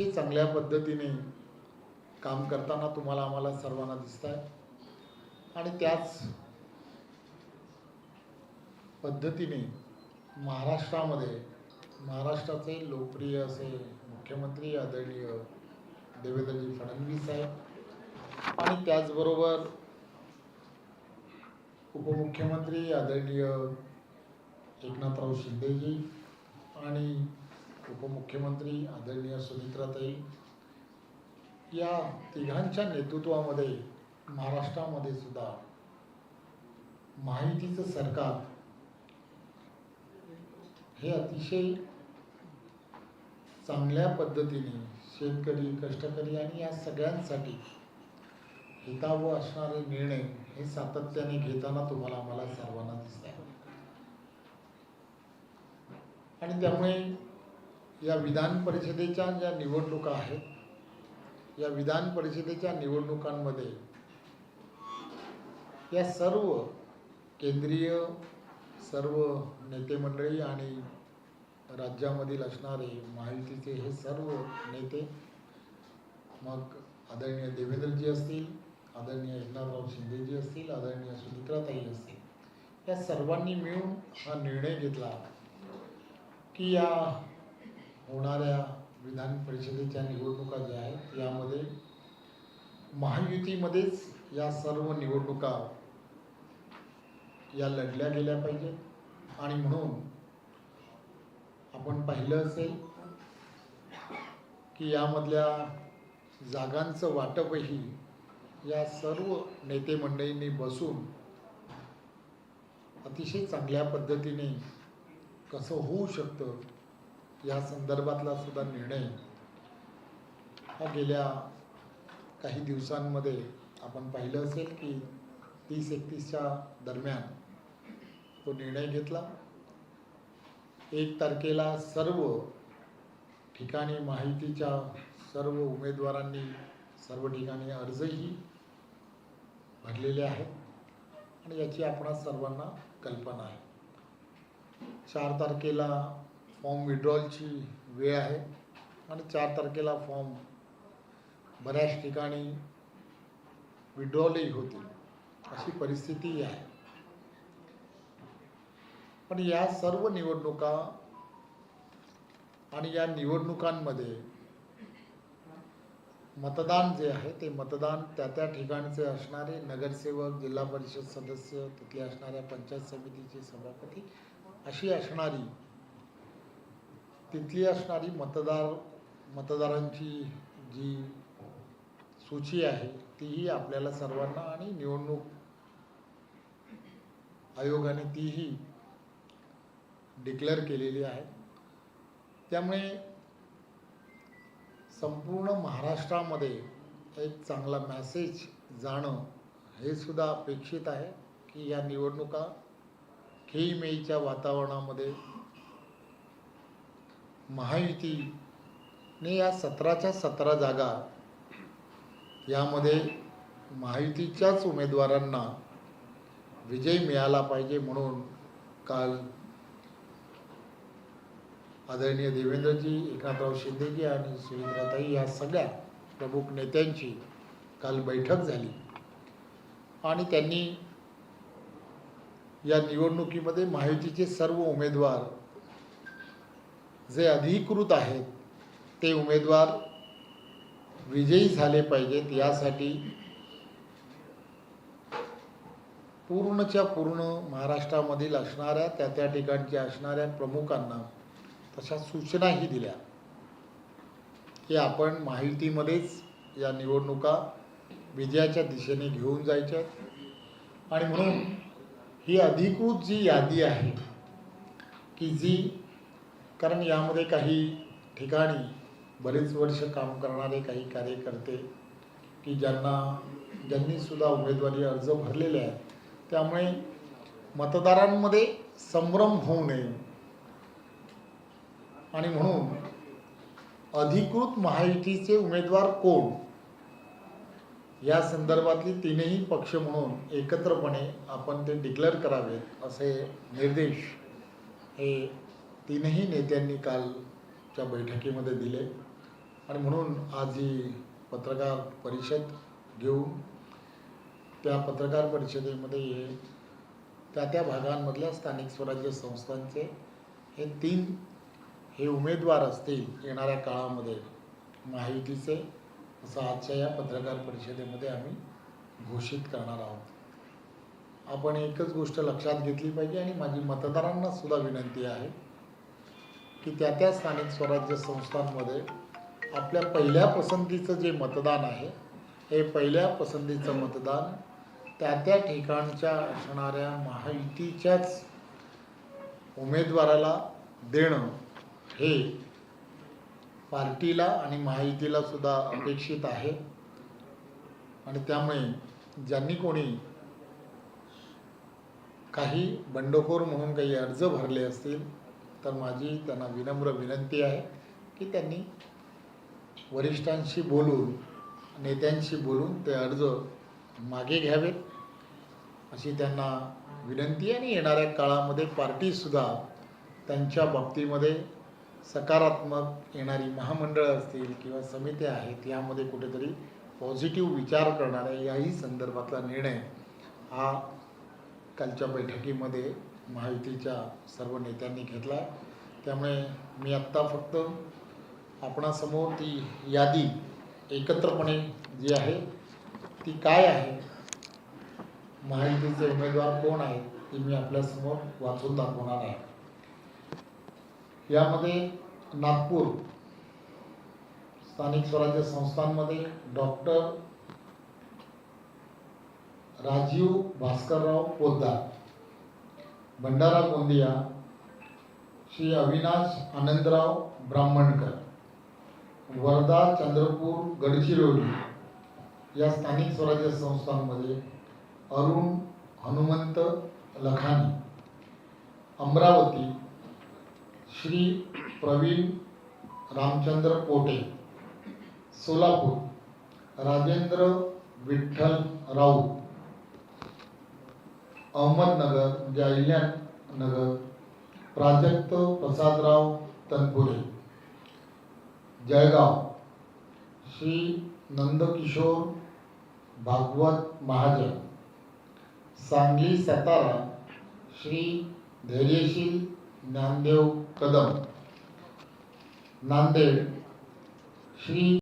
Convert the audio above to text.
हे चांगल्या पद्धतीने काम करताना तुम्हाला आम्हाला सर्वांना दिसत आहे आणि त्याच पद्धतीने महाराष्ट्राचे लोकप्रिय असे मुख्यमंत्री आदरणीय देवेंद्रजी फडणवीस साहेब आणि त्याचबरोबर उपमुख्यमंत्री आदरणीय एकनाथराव शिंदेजी आणि उपमुख्यमंत्री आदरणीय सुमित्राताई या तिघांच्या नेतृत्वामध्ये महाराष्ट्रामध्ये सुद्धा महायुतीचं सरकार हे अतिशय चांगल्या पद्धतीने शेतकरी, कष्टकरी आणि या सगळ्यांसाठी हितावह असणारे निर्णय हे सातत्याने घेताना तुम्हाला आम्हाला सर्वांना दिसत आहे आणि त्यामुळे या विधान परिषदेच्या ज्या निवडणुका आहेत, या विधान परिषदेच्या निवडणुकांमध्ये या सर्व केंद्रीय सर्व नेते मंडळी आणि राज्यामधील असणारे महायुतीचे हे सर्व नेते, मग आदरणीय देवेंद्रजी असतील, आदरणीय एकनाथराव शिंदेजी असतील, आदरणीय सुमित्राताई असतील, या सर्वांनी मिळून हा निर्णय घेतला की या होणाऱ्या विधान परिषदेच्या निवडणुका ज्या आहेत यामध्ये महायुतीमध्येच या सर्व निवडणुका या लढल्या गेल्या पाहिजेत आणि म्हणून आपण पाहिलं असेल की यामधल्या जागांचं वाटपही या सर्व नेते मंडळींनी बसून अतिशय चांगल्या पद्धतीने कसं होऊ शकतं या संदर्भातला सुद्धा निर्णय हा गेल्या काही दिवसांमध्ये आपण पाहिलं असेल की 30-31च्या दरम्यान तो निर्णय घेतला. 1 तारखेला सर्व ठिकाणी महायुतीच्या सर्व उमेदवारांनी सर्व ठिकाणी अर्जही भरलेले आहेत आणि याची आपणा सर्वांना कल्पना आहे. 4 तारखेला फॉर्म विड्रॉलची वेळ आहे आणि 4 तारखेला फॉर्म बऱ्याच ठिकाणी विड्रॉलही होतील अशी परिस्थिती आहे. पण या सर्व निवडणुका आणि या निवडणुकांमध्ये मतदान जे आहे ते मतदान त्या ठिकाणचे असणारे नगरसेवक, जिल्हा परिषद सदस्य, तिथले असणाऱ्या पंचायत समितीचे सभापती अशी असणारी तिथली असणारी मतदारांची जी सूची आहे तीही आपल्याला सर्वांना आणि निवडणूक आयोगाने तीही डिक्लेअर केलेली आहे. त्यामुळे संपूर्ण महाराष्ट्रामध्ये एक चांगला मेसेज जाणं हे सुद्धा अपेक्षित आहे की या निवडणुका खेळीमेळीच्या वातावरणामध्ये महायुतीने या 17च्या 17 जागा यामध्ये महायुतीच्याच उमेदवारांना विजय मिळाला पाहिजे म्हणून काल आदरणीय देवेंद्रजी, एकनाथराव शिंदेजी आणि सुमित्राताई या सगळ्या प्रमुख नेत्यांची काल बैठक झाली आणि त्यांनी या निवडणुकीमध्ये महायुतीचे सर्व उमेदवार जे अधिकृत आहेत ते उमेदवार विजयी झाले पाहिजेत यासाठी पूर्णच्या पूर्ण महाराष्ट्रामधील असणाऱ्या त्या ठिकाणच्या असणाऱ्या प्रमुखांना तशा सूचनाही दिल्या की आपण महायुतीमध्येच या निवडणुका विजयाच्या दिशेने घेऊन जायच्या आणि म्हणून ही अधिकृत जी यादी आहे की जी, कारण यामध्ये काही ठिकाणी बरेच वर्ष काम करणारे काही कार्यकर्ते की ज्यांनी सुद्धा उमेदवारी अर्ज भरलेले आहेत, त्यामुळे मतदारांमध्ये संभ्रम होऊ नये आणि म्हणून अधिकृत महायुतीचे उमेदवार कोण या संदर्भातली तीनही पक्ष म्हणून एकत्रपणे आपण ते डिक्लेअर करावेत असे निर्देश हे तीनही नेत्यांनी कालच्या बैठकीमध्ये दिले आणि म्हणून आज ही पत्रकार परिषद घेऊन त्या पत्रकार परिषदेमध्ये त्या भागांमधल्या स्थानिक स्वराज्य संस्थांचे हे उमेदवार असतील येणाऱ्या काळामध्ये महायुतीचे, असं आजच्या या पत्रकार परिषदेमध्ये आम्ही घोषित करणार आहोत। आपण एकच गोष्ट लक्षात घेतली पाहिजे आणि माझी मतदारांना सुद्धा विनंती आहे की त्या स्थानिक स्वराज्य संस्थांमध्ये आपल्या पहिल्या पसंतीचं जे मतदान आहे, हे पहिल्या पसंतीचं मतदान त्या ठिकाणच्या असणाऱ्या महायुतीच्याच उमेदवाराला देणं हे पार्टीला आणि महायुतीला सुद्धा अपेक्षित आहे। आणि त्यामुळे ज्यांनी कोणी काही बंडखोर म्हणून काही अर्ज भरले असतील तर माझी त्यांना विनम्र विनंती आहे की त्यांनी वरिष्ठांशी बोलून, नेत्यांशी बोलून ते अर्ज मागे घ्यावेत अशी त्यांना विनंती। आणि येणाऱ्या काळामध्ये पार्टीसुद्धा त्यांच्या बाबतीमध्ये सकारात्मक येणारी महामंडळं असतील किंवा समित्या आहेत यामध्ये कुठेतरी पॉझिटिव्ह विचार करणाऱ्या याही संदर्भातला निर्णय हा कालच्या बैठकीमध्ये महायुतीच्या सर्व नेत्यांनी घेतला। त्यामुळे मी आत्ता फक्त आपणासमोर ती यादी एकत्रपणे जी आहे ती काय आहे, महायुतीचे उमेदवार कोण आहेत ती मी आपल्यासमोर वाचून दाखवणार आहे। यामध्ये नागपूर स्थानिक स्वराज्य संस्थांमध्ये डॉक्टर राजीव भास्करराव पोद्दार, भंडारा गोंदिया श्री अविनाश आनंदराव ब्राह्मणकर, वर्धा चंद्रपूर गडचिरोली या स्थानिक स्वराज्य संस्थांमध्ये अरुण हनुमंत लखानी, अमरावती श्री प्रवीण रामचंद्र पोटे, सोलापूर राजेंद्र विठ्ठल राऊत, अहमदनगर म्हणजे अहिल्यानगर प्राजक्त प्रसादराव तनपुरे, जळगाव श्री नंदकिशोर भागवत महाजन, सांगली सातारा श्री धैर्यशील ज्ञानदेव कदम, नांदेड श्री